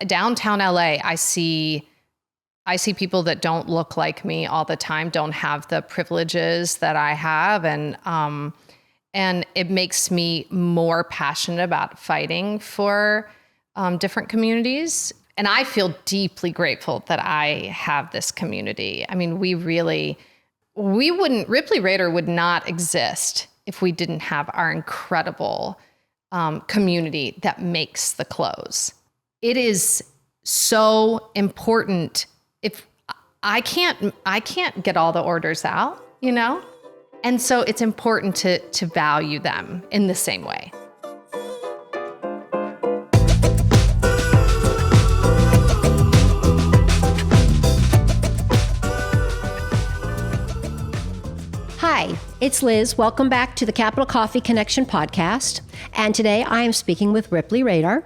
downtown LA, I see people that don't look like me all the time, don't have the privileges that I have. And it makes me more passionate about fighting for different communities. And I feel deeply grateful that I have this community. I mean, Ripley Rader would not exist if we didn't have our incredible community that makes the clothes. It is so important. If I can't get all the orders out, And so it's important to value them in the same way. Hi, it's Liz. Welcome back to the Capital Coffee Connection podcast. And today I am speaking with Ripley Rader.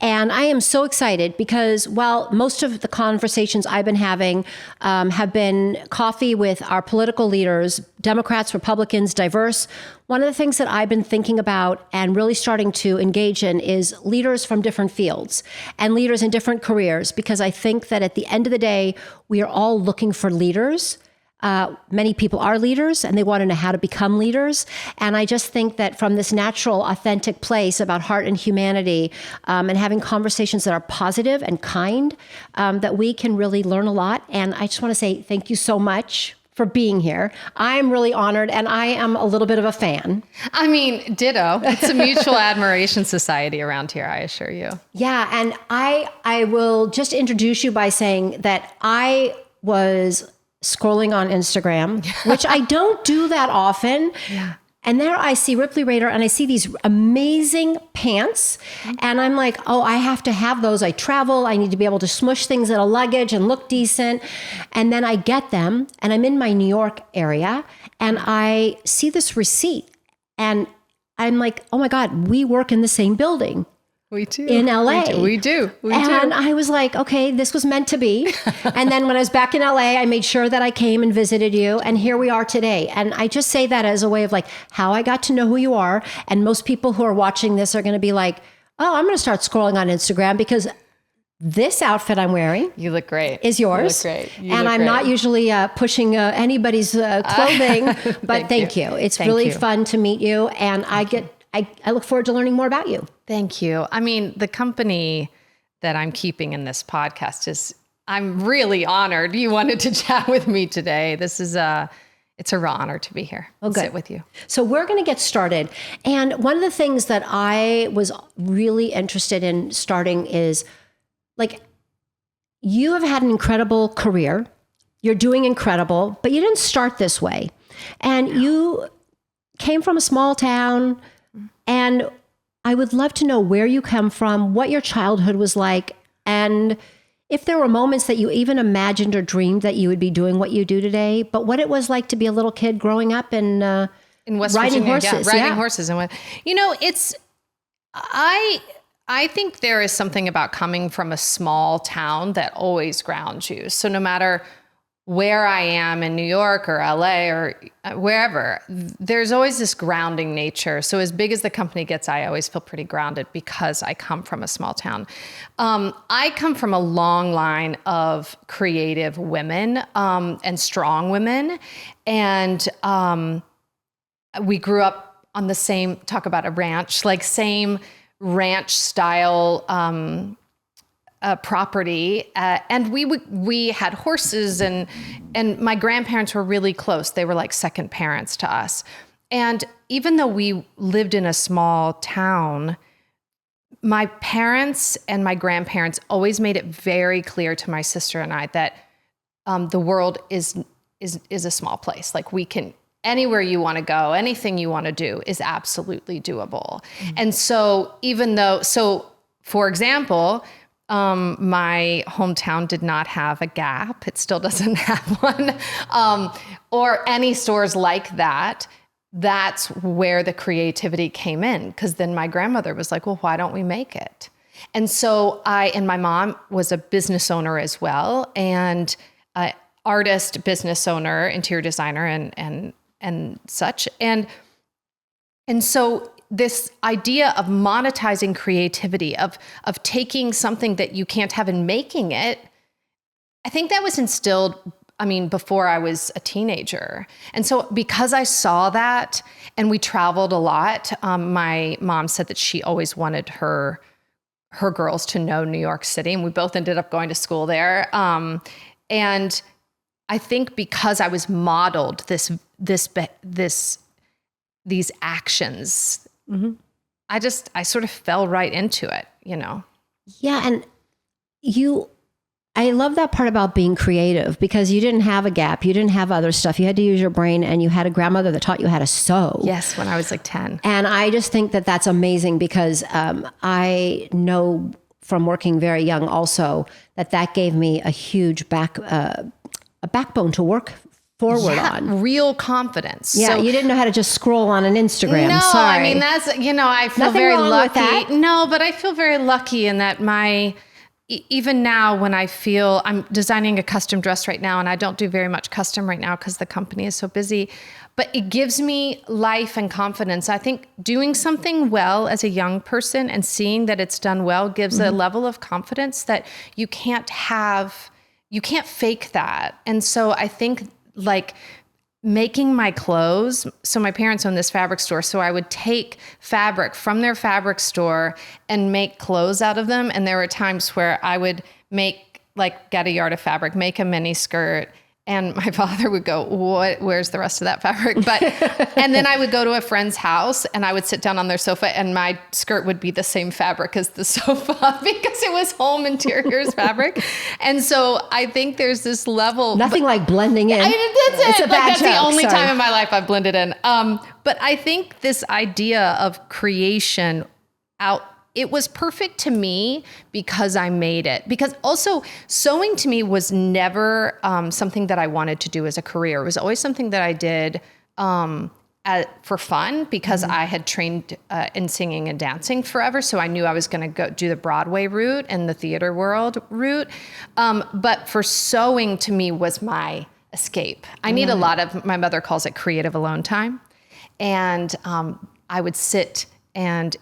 And I am so excited because while most of the conversations I've been having have been coffee with our political leaders, Democrats, Republicans, diverse, one of the things that I've been thinking about and really starting to engage in is leaders from different fields and leaders in different careers, because I think that at the end of the day, we are all looking for leaders. Many people are leaders and they want to know how to become leaders. And I just think that from this natural, authentic place about heart and humanity, and having conversations that are positive and kind, that we can really learn a lot. And I just want to say thank you so much for being here. I'm really honored, and I am a little bit of a fan. I mean, ditto. It's a mutual admiration society around here, I assure you. Yeah, and I will just introduce you by saying that I was scrolling on Instagram, which I don't do that often. Yeah. And there I see Ripley Rader and I see these amazing pants. And I'm like, oh, I have to have those. I travel. I need to be able to smush things in a luggage and look decent. And then I get them and I'm in my New York area and I see this receipt and I'm like, oh my God, we work in the same building. We do. In LA. We do. And I was like, okay, this was meant to be. And then when I was back in LA, I made sure that I came and visited you. And here we are today. And I just say that as a way of like how I got to know who you are. And most people who are watching this are going to be like, oh, I'm going to start scrolling on Instagram because this outfit I'm wearing. You look great. Is yours. You look great. And I'm not usually pushing anybody's clothing, but thank you. It's really fun to meet you. And I look forward to learning more about you. Thank you. I mean, the company that I'm keeping in this podcast I'm really honored you wanted to chat with me today. It's a real honor to be here and sit with you. So we're going to get started. And one of the things that I was really interested in starting is like, you have had an incredible career. You're doing incredible, but you didn't start this way. And you came from a small town. And I would love to know where you come from, what your childhood was like, and if there were moments that you even imagined or dreamed that you would be doing what you do today, but what it was like to be a little kid growing up in West riding Virginia, horses. Riding horses. And I think there is something about coming from a small town that always grounds you. So no matter where I am in New York or LA or wherever, there's always this grounding nature. So as big as the company gets, I always feel pretty grounded because I come from a small town. I come from a long line of creative women and strong women. And we grew up on the same, talk about a ranch, like same ranch style property, and we had horses, and my grandparents were really close. They were like second parents to us. And even though we lived in a small town, my parents and my grandparents always made it very clear to my sister and I that the world is a small place. Like we can, anywhere you want to go, anything you want to do is absolutely doable. Mm-hmm. And so for example, my hometown did not have a Gap. It still doesn't have one, or any stores like that. That's where the creativity came in. Because then my grandmother was like, well, why don't we make it? And so and my mom was a business owner as well, and artist, business owner, interior designer, and such. And so this idea of monetizing creativity, of taking something that you can't have and making it, I think that was instilled, before I was a teenager. And so because I saw that and we traveled a lot, my mom said that she always wanted her girls to know New York City, and we both ended up going to school there. And I think because I was modeled these actions, I sort of fell right into it, Yeah. And I love that part about being creative, because you didn't have a Gap. You didn't have other stuff. You had to use your brain, and you had a grandmother that taught you how to sew. Yes, when I was like 10. And I just think that that's amazing, because I know from working very young also that gave me a huge backbone to work forward on. Real confidence. Yeah, so, you didn't know how to just scroll on an Instagram. No, Sorry. That's, I feel Nothing very wrong lucky. with that. No, but I feel very lucky in that even now when I feel I'm designing a custom dress right now, and I don't do very much custom right now because the company is so busy, but it gives me life and confidence. I think doing something well as a young person and seeing that it's done well gives a level of confidence that you can't fake that. And so I think like making my clothes. So my parents owned this fabric store. So I would take fabric from their fabric store and make clothes out of them. And there were times where I would get a yard of fabric, make a mini skirt. And my father would go, where's the rest of that fabric? And then I would go to a friend's house and I would sit down on their sofa, and my skirt would be the same fabric as the sofa because it was home interiors fabric. And so I think there's this level. Nothing like blending in. That's it. It's a bad that's joke. the only Sorry. time in my life I've blended in. But I think this idea of creation it was perfect to me because I made it. Because also sewing to me was never something that I wanted to do as a career. It was always something that I did for fun, because I had trained in singing and dancing forever. So I knew I was going to go do the Broadway route and the theater world route. But for sewing to me was my escape. I need a lot of, my mother calls it creative alone time. And I would sit and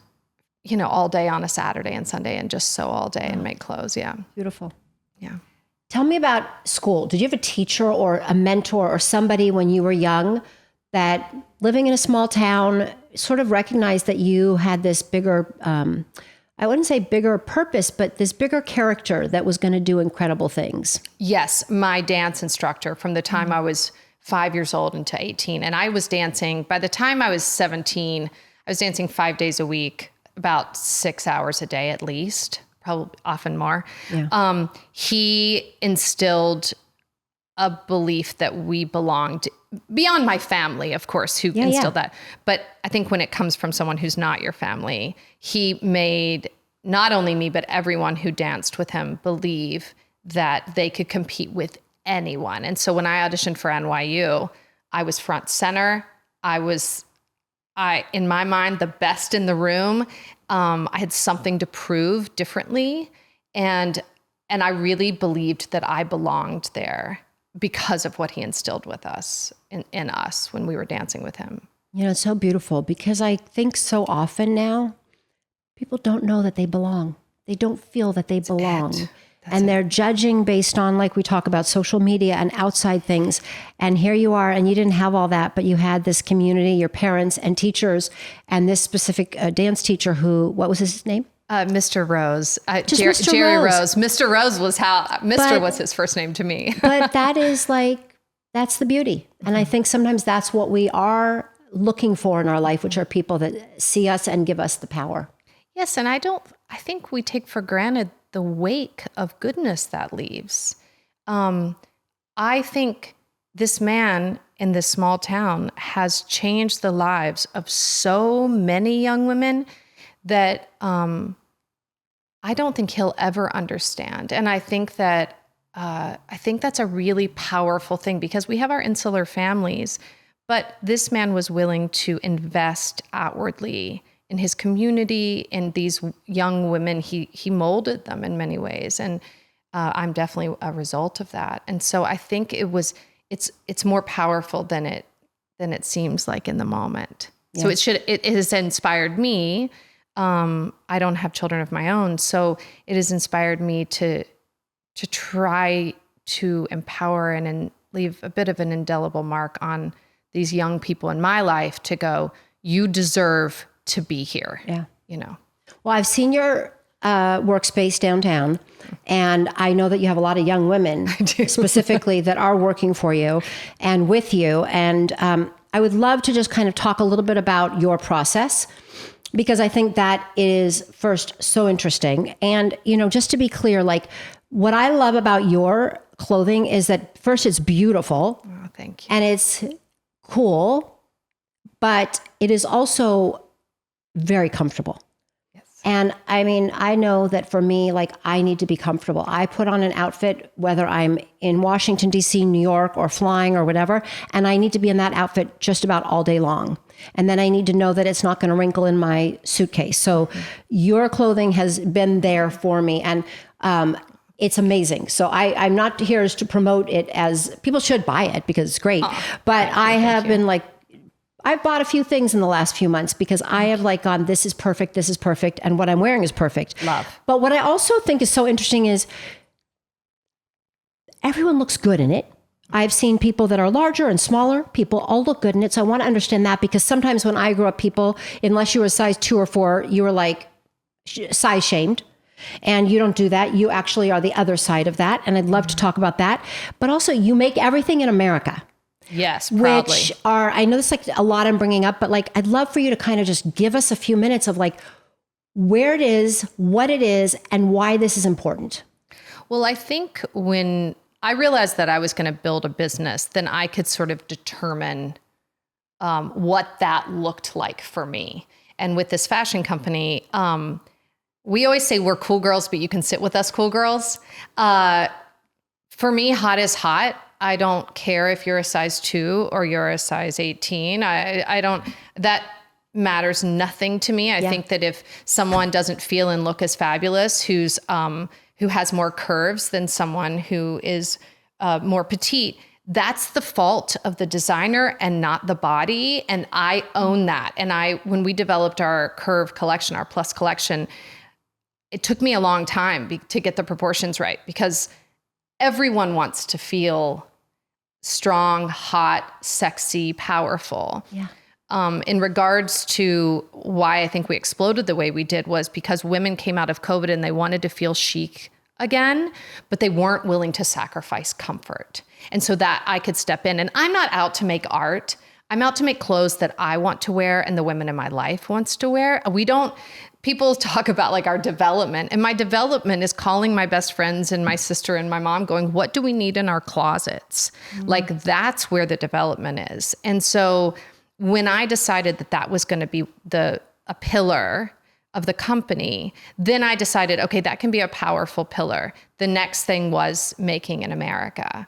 all day on a Saturday and Sunday and just sew all day and make clothes. Yeah. Beautiful. Yeah. Tell me about school. Did you have a teacher or a mentor or somebody when you were young that, living in a small town, sort of recognized that you had this bigger, I wouldn't say bigger purpose, but this bigger character that was going to do incredible things? Yes. My dance instructor from the time I was 5 years old into 18. And I was dancing, by the time I was 17, I was dancing 5 days a week, about 6 hours a day at least, probably often more. Yeah. He instilled a belief that we belonged beyond my family, of course, who instilled that. But I think when it comes from someone who's not your family, he made not only me, but everyone who danced with him believe that they could compete with anyone. And so when I auditioned for NYU, I was front center. In my mind, the best in the room. I had something to prove differently. And I really believed that I belonged there because of what he instilled with us, in us when we were dancing with him. It's so beautiful, because I think so often now, people don't know that they belong. They don't feel that they belong. And they're judging based on, like we talk about, social media and outside things. And here you are, and you didn't have all that, but you had this community, your parents and teachers, and this specific dance teacher who, what was his name? Mr. Rose. Mr. Jerry Rose. Mr. Rose was was his first name to me. But that is that's the beauty. And I think sometimes that's what we are looking for in our life, which are people that see us and give us the power. Yes, and I think we take for granted the wake of goodness that leaves. I think this man in this small town has changed the lives of so many young women that I don't think he'll ever understand. And I think that's a really powerful thing, because we have our insular families, but this man was willing to invest outwardly in his community, in these young women. He molded them in many ways. And I'm definitely a result of that. And so I think it's more powerful than it seems like in the moment. So it has inspired me. I don't have children of my own, so it has inspired me to try to empower and leave a bit of an indelible mark on these young people in my life to go, you deserve to be here. Yeah. Well, I've seen your workspace downtown, and I know that you have a lot of young women specifically that are working for you and with you. And I would love to just kind of talk a little bit about your process, because I think that is first so interesting. And, just to be clear, like what I love about your clothing is that first it's beautiful. Oh, thank you. And it's cool, but it is also very comfortable. And I mean, I know that for me, like I need to be comfortable. I put on an outfit, whether I'm in Washington, D.C., New York, or flying or whatever, and I need to be in that outfit just about all day long. And then I need to know that it's not going to wrinkle in my suitcase. So your clothing has been there for me, and it's amazing. So I'm not here to promote it as people should buy it because it's great. But I have been like, I've bought a few things in the last few months because I have like gone, this is perfect, and what I'm wearing is perfect. Love. But what I also think is so interesting is everyone looks good in it. I've seen people that are larger and smaller, people all look good in it. So I want to understand that, because sometimes when I grew up, people, unless you were a size 2 or 4, you were like size shamed. And you don't do that. You actually are the other side of that. And I'd love to talk about that. But also, you make everything in America. Yes, proudly. Which are, I know this like a lot I'm bringing up, but like, I'd love for you to kind of just give us a few minutes of like where it is, what it is, and why this is important. Well, I think when I realized that I was going to build a business, then I could sort of determine what that looked like for me. And with this fashion company, we always say we're cool girls, but you can sit with us cool girls. For me, hot is hot. I don't care if you're a size 2 or you're a size 18. I don't, that matters nothing to me. I think that if someone doesn't feel and look as fabulous, who has more curves than someone who is more petite, that's the fault of the designer and not the body. And I own that. And when we developed our curve collection, our plus collection, it took me a long time to get the proportions right, because everyone wants to feel strong, hot, sexy, powerful. Yeah. In regards to why I think we exploded the way we did was because women came out of COVID and they wanted to feel chic again, but they weren't willing to sacrifice comfort. And so that I could step in. And I'm not out to make art. I'm out to make clothes that I want to wear and the women in my life wants to wear. People talk about like our development, and my development is calling my best friends and my sister and my mom going, what do we need in our closets? Mm-hmm. Like that's where the development is. And so when I decided that was going to be a pillar of the company, then I decided, okay, that can be a powerful pillar. The next thing was making in America.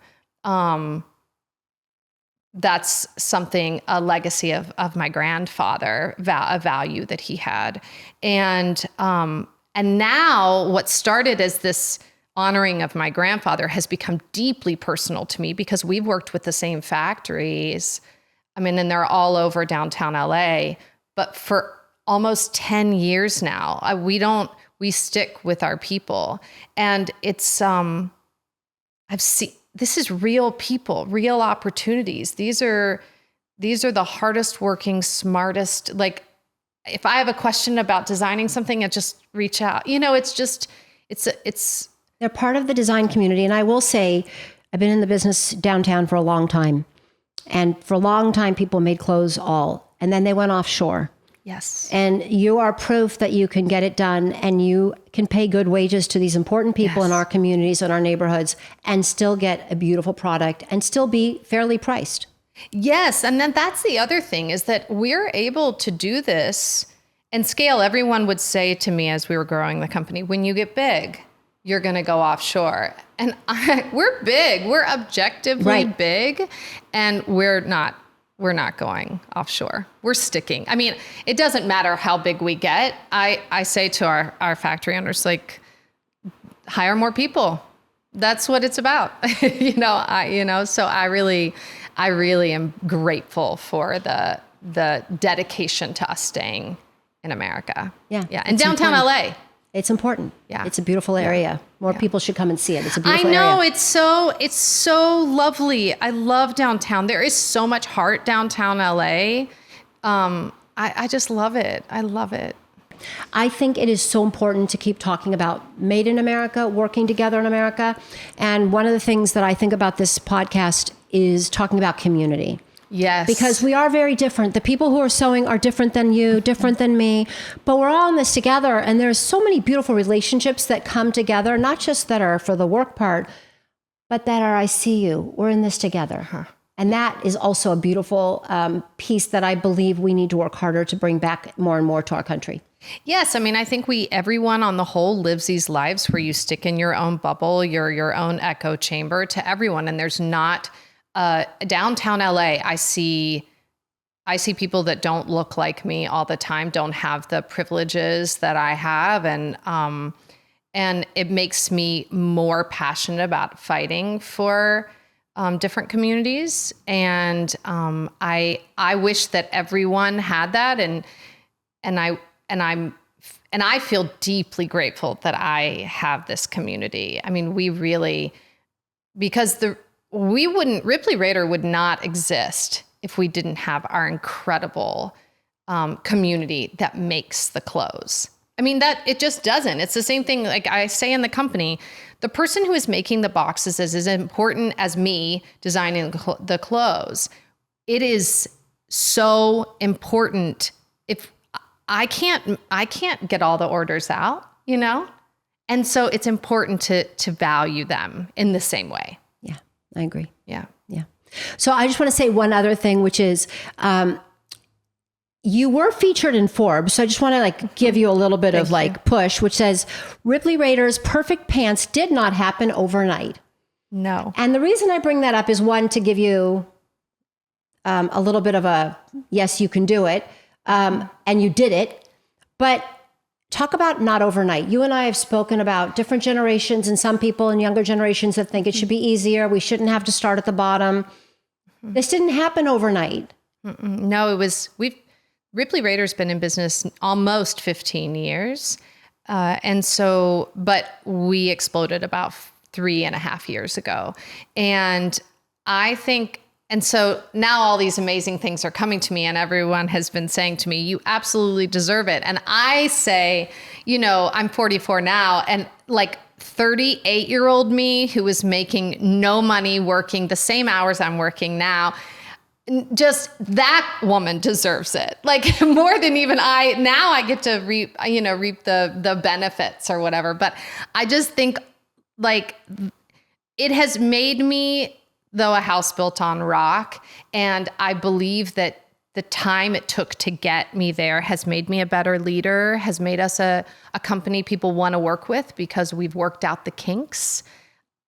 That's something, a legacy of my grandfather, a value that he had. And now what started as this honoring of my grandfather has become deeply personal to me, because we've worked with the same factories. I mean, and they're all over downtown LA, but for almost 10 years now, we stick with our people. And it's, this is real people, real opportunities. These are the hardest working, smartest, like if I have a question about designing something, I just reach out. They're part of the design community. And I will say, I've been in the business downtown for a long time. And for a long time, people made clothes and then they went offshore. Yes. And you are proof that you can get it done, and you can pay good wages to these important people in our communities and our neighborhoods and still get a beautiful product and still be fairly priced. Yes. And then that's the other thing, is that we're able to do this and scale. Everyone would say to me as we were growing the company, when you get big, you're going to go offshore. And we're big. We're objectively big, and we're not going offshore. We're sticking. I mean, it doesn't matter how big we get. I say to our factory owners, like, hire more people. That's what it's about. So I really am grateful for the the dedication to us staying in America. Yeah. Yeah. And downtown LA. It's important. Yeah. It's a beautiful area. More people should come and see it. It's a beautiful area. I know. Area. It's so lovely. I love downtown. There is so much heart downtown LA. I just love it. I love it. I think it is so important to keep talking about made in America, working together in America. And one of the things that I think about this podcast is talking about community. Yes. Because we are very different. The people who are sewing are different than you, different than me, but we're all in this together. And there's so many beautiful relationships that come together, not just that are for the work part, but that are, I see you, we're in this together. Huh. And that is also a beautiful piece that I believe we need to work harder to bring back more and more to our country. Yes. I mean, I think everyone on the whole lives these lives where you stick in your own bubble, your own echo chamber to everyone. And there's not, downtown LA, I see people that don't look like me all the time, don't have the privileges that I have. And it makes me more passionate about fighting for different communities. And I wish that everyone had that. And I feel deeply grateful that I have this community. I mean, we really, because Ripley Rader would not exist if we didn't have our incredible community that makes the clothes. I mean, that it just doesn't. It's the same thing. Like I say in the company, the person who is making the boxes is as important as me designing the clothes. It is so important. If I can't get all the orders out, you know? And so it's important to value them in the same way. Yeah, I agree. Yeah. Yeah. So I just want to say one other thing, which is you were featured in Forbes. So I just want to give you a little bit of push, which says Ripley Rader's perfect pants did not happen overnight. No. And the reason I bring that up is one, to give you a little bit of a, yes, you can do it. And you did it, but talk about not overnight. You and I have spoken about different generations and some people in younger generations that think it should be easier. We shouldn't have to start at the bottom. This didn't happen overnight. No, Ripley Rader's been in business almost 15 years. But we exploded about 3.5 years ago. And I think, and so now all these amazing things are coming to me and everyone has been saying to me, you absolutely deserve it. And I say, I'm 44 now, and 38-year-old me who was making no money working the same hours I'm working now, just that woman deserves it. More than even now I get to reap the benefits or whatever. But I just think it has made me, though, a house built on rock. And I believe that the time it took to get me there has made me a better leader, has made us a company people want to work with because we've worked out the kinks.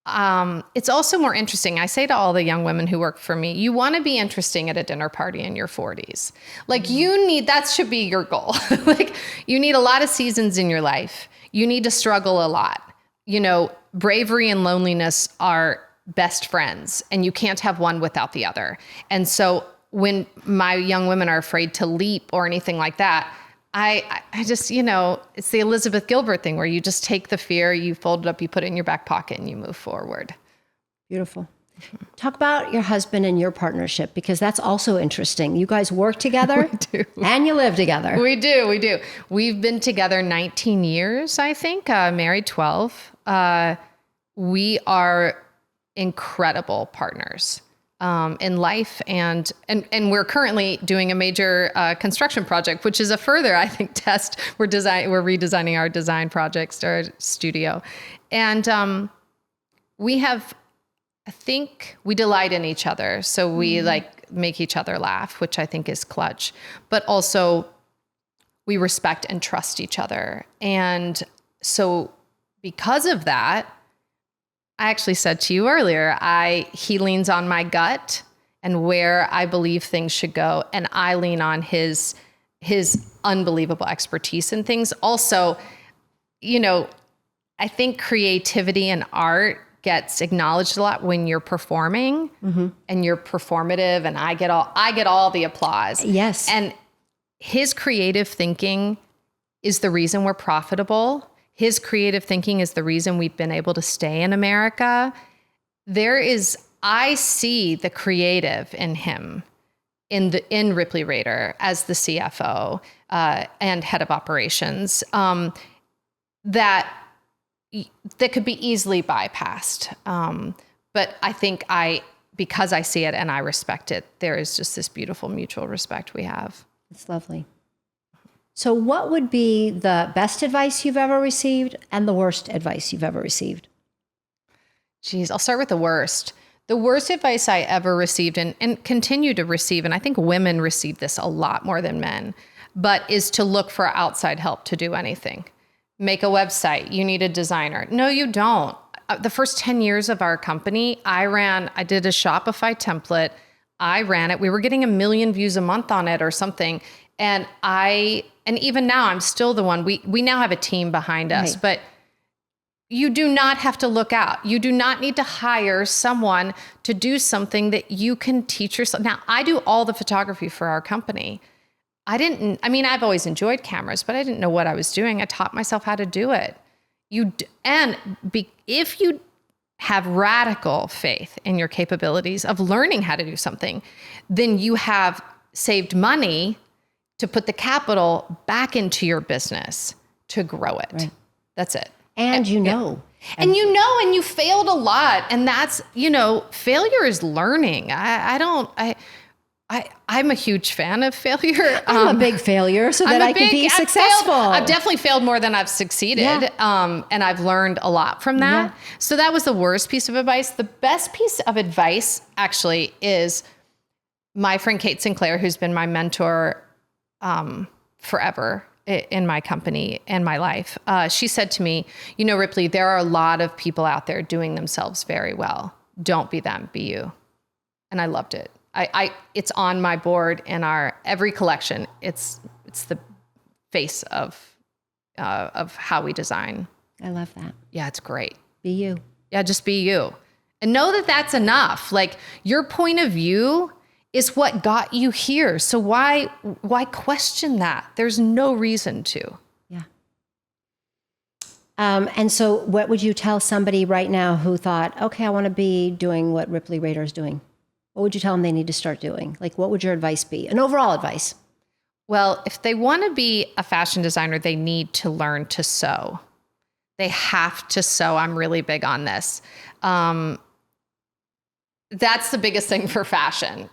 It's also more interesting. I say to all the young women who work for me, you want to be interesting at a dinner party in your 40s. That should be your goal. You need a lot of seasons in your life. You need to struggle a lot. Bravery and loneliness are best friends, and you can't have one without the other. And so when my young women are afraid to leap or anything like that, I just, it's the Elizabeth Gilbert thing where you just take the fear, you fold it up, you put it in your back pocket, and you move forward. Beautiful. Talk about your husband and your partnership, because that's also interesting. You guys work together and you live together. We do. We've been together 19 years, I think, married 12. We are incredible partners in life, and we're currently doing a major construction project, which is a further, I think, test. We're redesigning our design projects, our studio, and we have, I think, we delight in each other, so we make each other laugh, which I think is clutch. But also, we respect and trust each other, and so because of that, I actually said to you earlier, he leans on my gut and where I believe things should go, and I lean on his unbelievable expertise in things. Also, I think creativity and art gets acknowledged a lot when you're performing and you're performative, and I get all the applause. Yes. And his creative thinking is the reason we're profitable. His creative thinking is the reason we've been able to stay in America. I see the creative in him, in Ripley Rader as the CFO and head of operations, that could be easily bypassed. But I think because I see it and I respect it, there is just this beautiful mutual respect we have. It's lovely. So what would be the best advice you've ever received and the worst advice you've ever received? Geez, I'll start with the worst. The worst advice I ever received and continue to receive, and I think women receive this a lot more than men, but is to look for outside help to do anything. Make a website. You need a designer. No, you don't. The first 10 years of our company, I did a Shopify template. I ran it. We were getting 1 million views a month on it or something. And even now I'm still the one. We now have a team behind us, Right. but you do not have to look out. You do not need to hire someone to do something that you can teach yourself. Now, I do all the photography for our company. I've always enjoyed cameras, but I didn't know what I was doing. I taught myself how to do it. If you have radical faith in your capabilities of learning how to do something, then you have saved money to put the capital back into your business to grow it. Right. That's it. And you And you failed a lot. And that's, failure is learning. I'm a huge fan of failure. I'm a big failure so that I can be successful. I've definitely failed more than I've succeeded. Yeah. And I've learned a lot from that. Yeah. So that was the worst piece of advice. The best piece of advice actually is my friend Kate Sinclair, who's been my mentor forever in my company and my life. She said to me, Ripley, there are a lot of people out there doing themselves very well. Don't be them, be you. And I loved it. It's on my board in our every collection. It's the face of how we design. I love that. Yeah, it's great. Be you. Yeah, just be you. And know that that's enough. Like, your point of view is what got you here. So why question that? There's no reason to. Yeah. And so what would you tell somebody right now who thought, okay, I want to be doing what Ripley Rader is doing? What would you tell them they need to start doing? Like, what would your advice be? An overall advice. Well, if they want to be a fashion designer, they need to learn to sew. They have to sew. I'm really big on this. That's the biggest thing for fashion.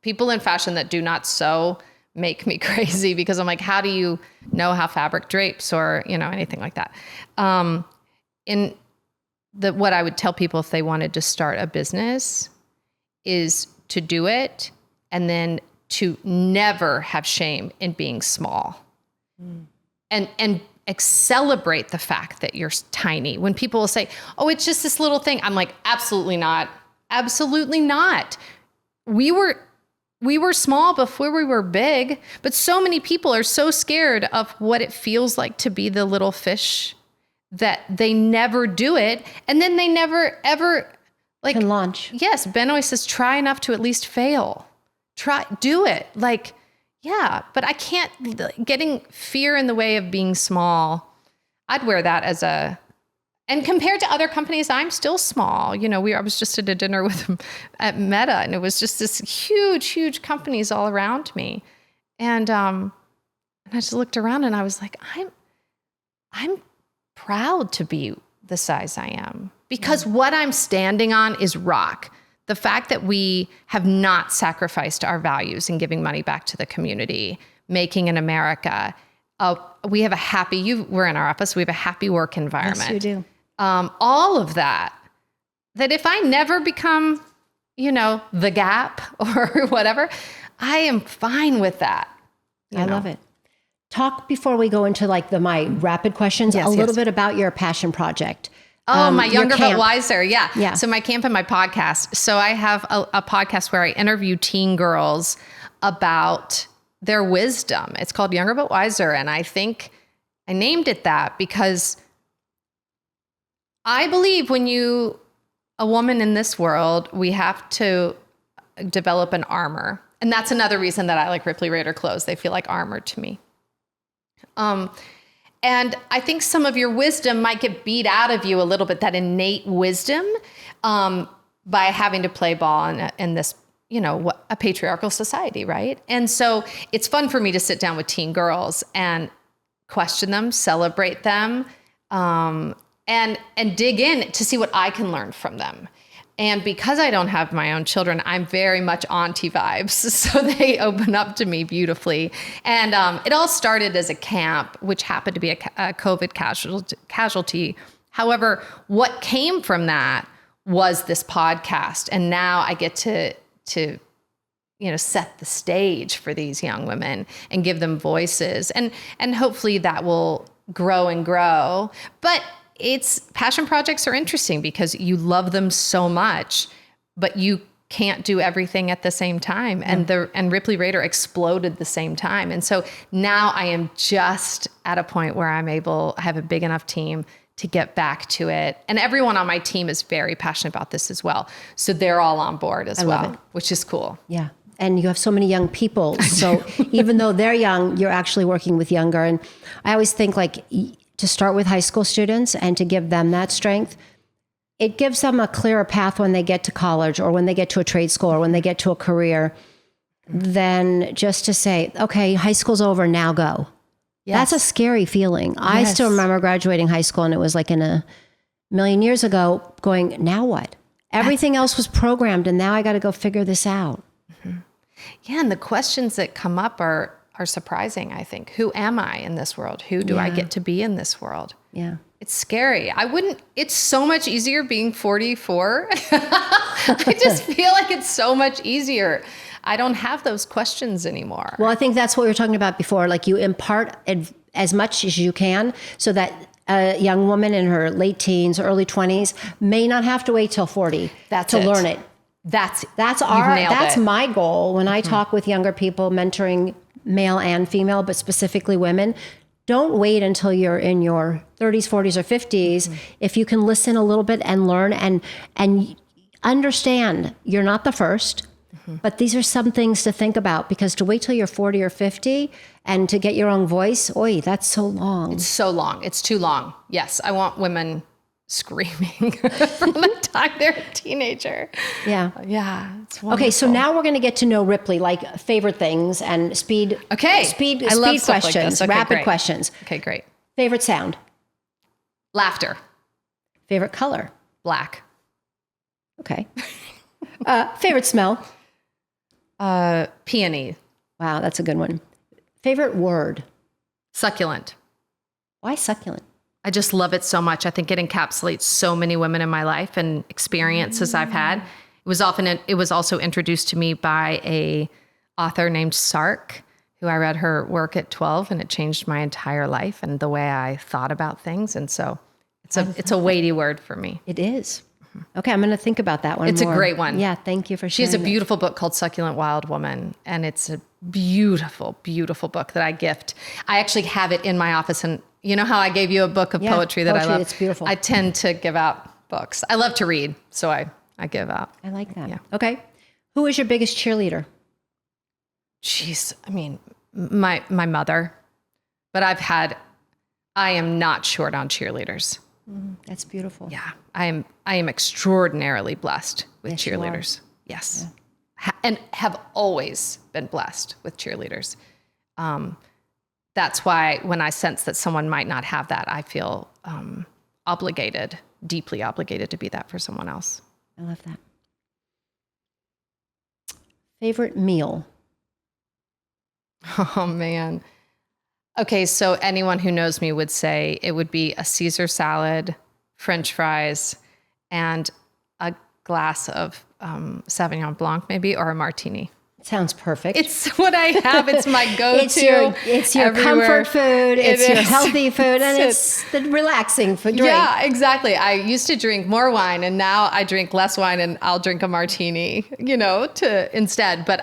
People in fashion that do not sew make me crazy, because I'm like, how do you know how fabric drapes or, anything like that? What I would tell people if they wanted to start a business is to do it, and then to never have shame in being small. And celebrate the fact that you're tiny. When people will say, oh, it's just this little thing, I'm like, absolutely not. Absolutely not. We were small before we were big, but so many people are so scared of what it feels like to be the little fish that they never do it. And then they never, ever can launch. Yes. Ben always says, try enough to at least fail. Do it. Yeah, but I can't, getting fear in the way of being small. I'd wear that and compared to other companies, I'm still small. I was just at a dinner with them at Meta, and it was just this huge, huge companies all around me. And I just looked around and I was like, I'm proud to be the size I am, because what I'm standing on is rock. The fact that we have not sacrificed our values in giving money back to the community, making in America. We have we're in our office, we have a happy work environment. Yes, you do. All of that if I never become, the Gap or whatever, I am fine with that. I love it. Talk before we go into my rapid questions, a little bit about your passion project. Oh, my Younger But Wiser. Yeah. Yeah. So my camp and my podcast. So I have a podcast where I interview teen girls about their wisdom. It's called Younger But Wiser. And I think I named it that because I believe when you a woman in this world, we have to develop an armor. And that's another reason that I like Ripley Rader clothes. They feel like armor to me. And I think some of your wisdom might get beat out of you a little bit, that innate wisdom, by having to play ball in this, a patriarchal society, right? And so it's fun for me to sit down with teen girls and question them, celebrate them, and dig in to see what I can learn from them. And because I don't have my own children, I'm very much auntie vibes. So they open up to me beautifully. And it all started as a camp, which happened to be a COVID casualty. However, what came from that was this podcast. And now I get to set the stage for these young women and give them voices. And hopefully that will grow and grow. But passion projects are interesting because you love them so much, but you can't do everything at the same time. And Ripley Rader exploded the same time. And so now I am just at a point where I have a big enough team to get back to it. And everyone on my team is very passionate about this as well. So they're all on board as well, which is cool. Yeah. And you have so many young people. So even though they're young, you're actually working with younger. And I always think to start with high school students and to give them that strength, it gives them a clearer path when they get to college or when they get to a trade school or when they get to a career, than just to say, okay, high school's over, now go. Yes. That's a scary feeling. Yes. I still remember graduating high school, and it was like in a million years ago, going, now what? Everything else was programmed, and now I got to go figure this out. Mm-hmm. Yeah, and the questions that come up are surprising, I think. Who am I in this world? Who do I get to be in this world? Yeah. It's scary. It's so much easier being 44. I just feel like it's so much easier. I don't have those questions anymore. Well, I think that's what we were talking about before. Like, you impart as much as you can so that a young woman in her late teens, early 20s may not have to wait till 40 to learn it. That's my goal when I talk with younger people, mentoring male and female, but specifically women. Don't wait until you're in your 30s, 40s, or 50s. Mm-hmm. If you can listen a little bit and learn and understand, you're not the first, but these are some things to think about, because to wait till you're 40 or 50 and to get your own voice, that's so long. It's so long. It's too long. Yes, I want women screaming from the time they're a teenager. Yeah. Yeah. It's wonderful. Okay, so now we're going to get to know Ripley, like favorite things and speed. Okay. Speed I love questions, like rapid great. questions. Okay, great. Favorite sound? Laughter. Favorite color? Black. Okay. Favorite smell? Peony. Wow, that's a good one. Favorite word? Succulent. Why succulent? I just love it so much. I think it encapsulates so many women in my life and experiences I've had. It was also introduced to me by a author named Sark, who I read her work at 12, and it changed my entire life and the way I thought about things. And so it's a weighty word for me. It is. Okay, I'm going to think about that one. It's more. A great one. Yeah, thank you for sharing. She has a beautiful book called Succulent Wild Woman, and it's a beautiful, beautiful book that I gift. I actually have it in my office, and you know how I gave you a book of poetry that I love? It's beautiful. I tend to give out books. I love to read, so I give out. I like that. Yeah. Okay. Who is your biggest cheerleader? Jeez, I mean, my mother, but I am not short on cheerleaders. That's beautiful. Yeah, I am extraordinarily blessed with cheerleaders. Yes. Yeah. And have always been blessed with cheerleaders. That's why when I sense that someone might not have that, I feel obligated, deeply obligated to be that for someone else. I love that. Favorite meal? Oh, man. Okay, so anyone who knows me would say it would be a Caesar salad, French fries, and a glass of Sauvignon Blanc, maybe, or a martini. Sounds perfect. It's what I have. It's my go-to. It's your comfort food. It's your healthy food, and it's the relaxing food drink. Yeah, exactly. I used to drink more wine, and now I drink less wine, and I'll drink a martini, instead. But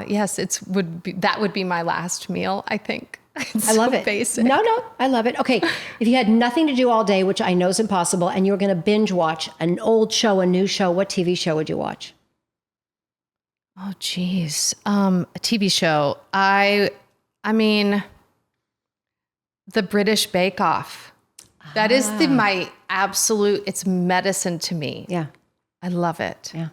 yes, that would be my last meal, I think. I love it. Basic. No, I love it. Okay, if you had nothing to do all day, which I know is impossible, and you were going to binge watch an old show, a new show, what TV show would you watch? Oh, geez. A TV show. I mean, the British Bake Off. That is my absolute, it's medicine to me. Yeah. I love it. Yeah.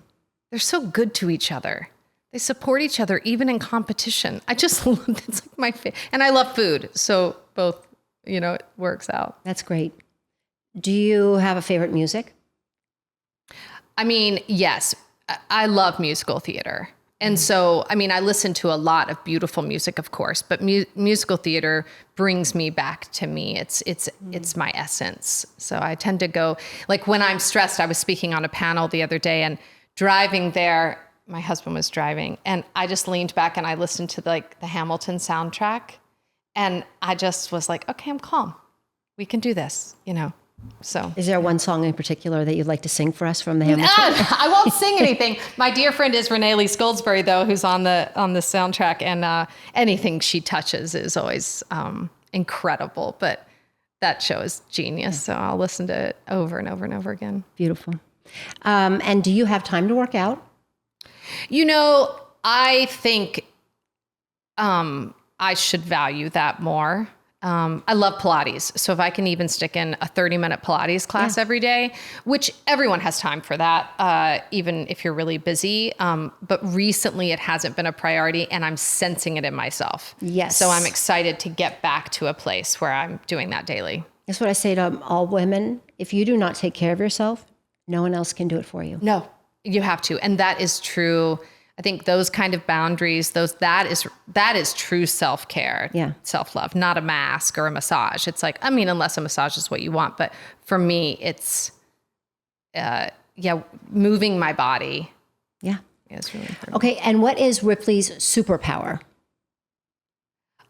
They're so good to each other. They support each other even in competition. I just love, it's like my favorite. And I love food. So both, it works out. That's great. Do you have a favorite music? I mean, yes, I love musical theater. And so, I mean, I listen to a lot of beautiful music, of course, but musical theater brings me back to me. It's my essence. So I tend to go, like when I'm stressed, I was speaking on a panel the other day and driving there, my husband was driving and I just leaned back and I listened to the Hamilton soundtrack and I just was like, okay, I'm calm. We can do this, So, is there one song in particular that you'd like to sing for us from the Hamilton? I won't sing anything. My dear friend is Renee Lee Goldsberry, though, who's on the soundtrack, and anything she touches is always incredible. But that show is genius, so I'll listen to it over and over and over again. Beautiful. And do you have time to work out? I think I should value that more. I love Pilates. So if I can even stick in a 30-minute Pilates class every day, which everyone has time for that, even if you're really busy. But recently it hasn't been a priority and I'm sensing it in myself. Yes. So I'm excited to get back to a place where I'm doing that daily. That's what I say to all women. If you do not take care of yourself, no one else can do it for you. No, you have to. And that is true. I think those kind of boundaries, that is true self-care, self-love, not a mask or a massage. It's like, unless a massage is what you want, but for me, it's, moving my body. Yeah. It's really important. Okay. And what is Ripley's superpower?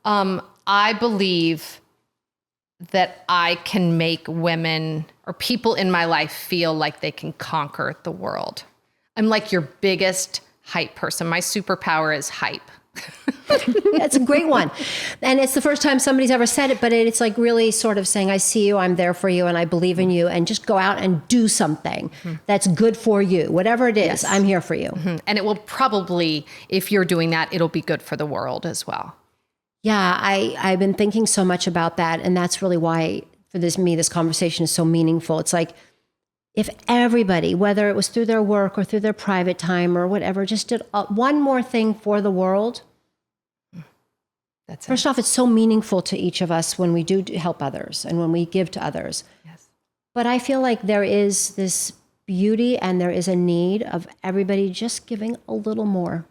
I believe that I can make women or people in my life feel like they can conquer the world. I'm like your biggest hype person. My superpower is hype. That's a great one. And it's the first time somebody's ever said it, but it's like really sort of saying, I see you, I'm there for you, and I believe in you, and just go out and do something that's good for you. Whatever it is, I'm here for you. And it will probably, if you're doing that, it'll be good for the world as well. Yeah, I've been thinking so much about that. And that's really why for this conversation is so meaningful. It's like, if everybody, whether it was through their work or through their private time or whatever, just did one more thing for the world. First off, it's so meaningful to each of us when we do help others and when we give to others. Yes. But I feel like there is this beauty and there is a need of everybody just giving a little more.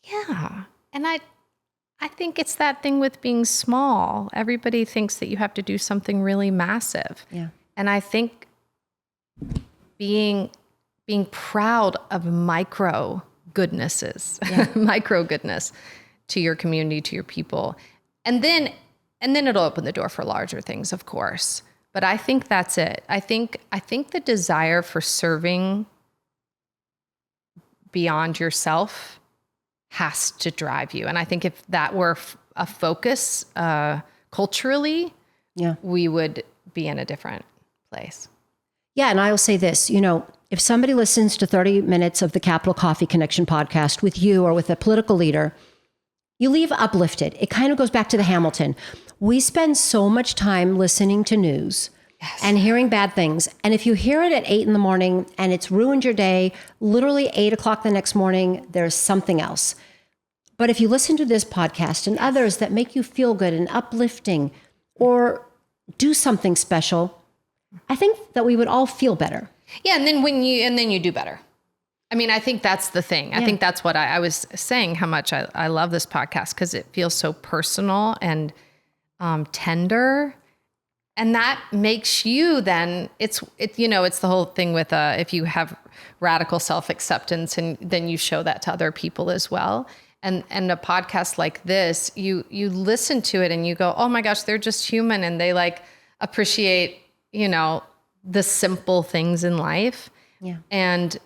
Yeah. And I think it's that thing with being small. Everybody thinks that you have to do something really massive. Yeah. And I think being proud of micro goodnesses, micro goodness to your community, to your people. And then it'll open the door for larger things, of course. But I think that's it. I think the desire for serving beyond yourself has to drive you. And I think if that were a focus culturally, we would be in a different place. Yeah, and I will say this, if somebody listens to 30 minutes of the Capital Coffee Connection podcast with you or with a political leader, you leave uplifted. It kind of goes back to the Hamilton. We spend so much time listening to news and hearing bad things. And if you hear it at 8 a.m. and it's ruined your day, literally 8 o'clock the next morning, there's something else. But if you listen to this podcast and others that make you feel good and uplifting or do something special, I think that we would all feel better. Yeah, and then you do better. I mean, I think that's the thing. I think that's what I was saying, how much I love this podcast because it feels so personal and tender. And that makes you then, it's the whole thing with if you have radical self-acceptance and then you show that to other people as well. And a podcast like this, you listen to it and you go, oh my gosh, they're just human and they appreciate the simple things in life. Yeah. And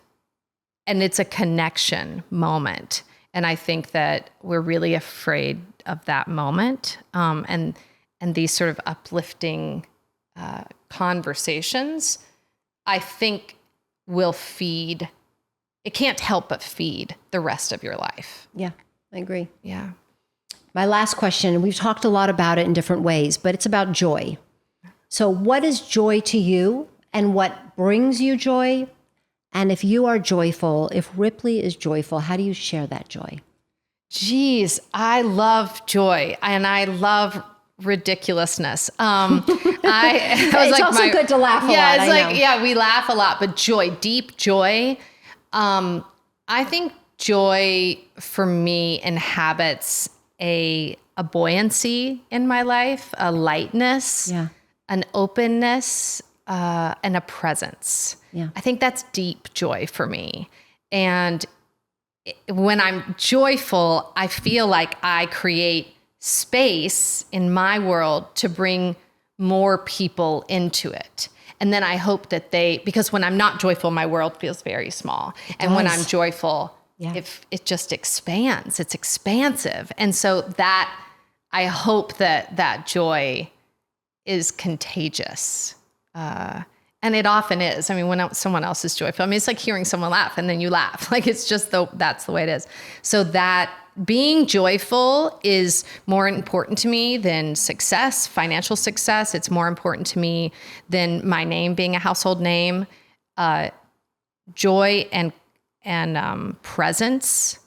it's a connection moment. And I think that we're really afraid of that moment. And these sort of uplifting conversations, I think will feed, it can't help but feed the rest of your life. Yeah, I agree. Yeah. My last question, we've talked a lot about it in different ways, but it's about joy. So what is joy to you and what brings you joy? And if you are joyful, if Ripley is joyful, how do you share that joy? Geez, I love joy and I love ridiculousness. It's also good to laugh a lot. Yeah, we laugh a lot, but joy, deep joy. I think joy for me inhabits a buoyancy in my life, a lightness, an openness, and a presence. Yeah. I think that's deep joy for me. And when I'm joyful, I feel like I create space in my world to bring more people into it. And then I hope that because when I'm not joyful, my world feels very small. And when I'm joyful, it just expands. It's expansive. And so that, I hope that joy is contagious. And it often is. I mean, when someone else is joyful, I mean, it's like hearing someone laugh and then you laugh. Like it's just that's the way it is. So that being joyful is more important to me than success, financial success. It's more important to me than my name being a household name. Joy and presence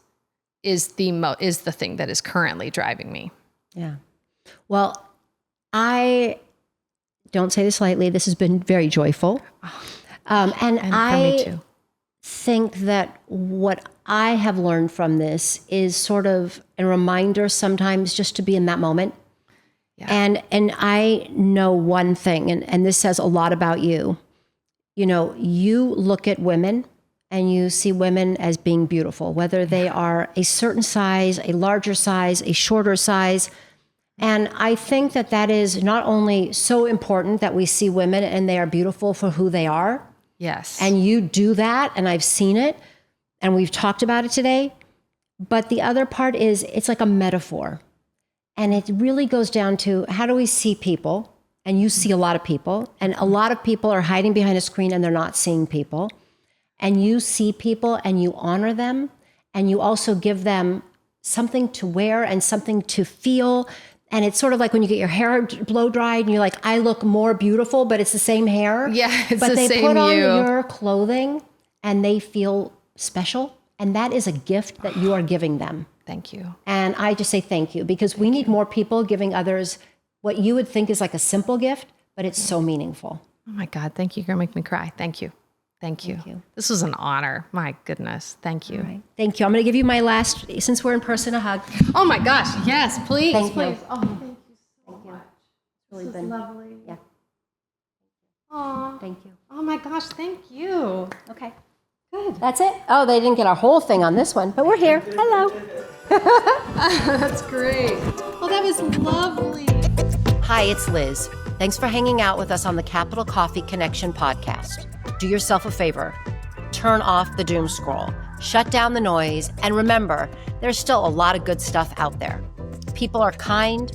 is the thing that is currently driving me. Yeah. Well, I don't say this lightly. This has been very joyful. And for me too. Think that what I have learned from this is sort of a reminder sometimes just to be in that moment. Yeah. And I know one thing, and this says a lot about you. You know, you look at women and you see women as being beautiful, whether they are a certain size, a larger size, a shorter size. And I think that is not only so important that we see women and they are beautiful for who they are. Yes. And you do that, and I've seen it, and we've talked about it today. But the other part is it's like a metaphor. And it really goes down to how do we see people? And you see a lot of people, and a lot of people are hiding behind a screen and they're not seeing people. And you see people and you honor them, and you also give them something to wear and something to feel. And it's sort of like when you get your hair blow dried and you're like, I look more beautiful, but it's the same hair. Yeah, it's but the they same put on you. your clothing and they feel special. And that is a gift that you are giving them. Thank you. And I just say thank you, because we need more people giving others what you would think is like a simple gift, but it's so meaningful. Oh my God, thank you. You're going to make me cry. Thank you. Thank you. Thank you. This was an honor. My goodness. Thank you. All right. Thank you. I'm going to give you my last, since we're in person, a hug. Oh my gosh. Yes, please. Thank please. you. Oh, thank you so much. It's really This been is lovely. Yeah. Aw. Thank you. Oh my gosh, thank you. Okay. Good. That's it. Oh, they didn't get our whole thing on this one, but we're here. Hello. That's great. Oh, that was lovely. Hi, it's Liz. Thanks for hanging out with us on the Capital Coffee Connection podcast. Do yourself a favor. Turn off the doom scroll. Shut down the noise. And remember, there's still a lot of good stuff out there. People are kind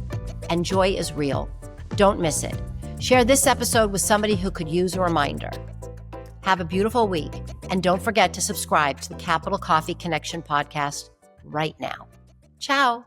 and joy is real. Don't miss it. Share this episode with somebody who could use a reminder. Have a beautiful week. And don't forget to subscribe to the Capital Coffee Connection podcast right now. Ciao.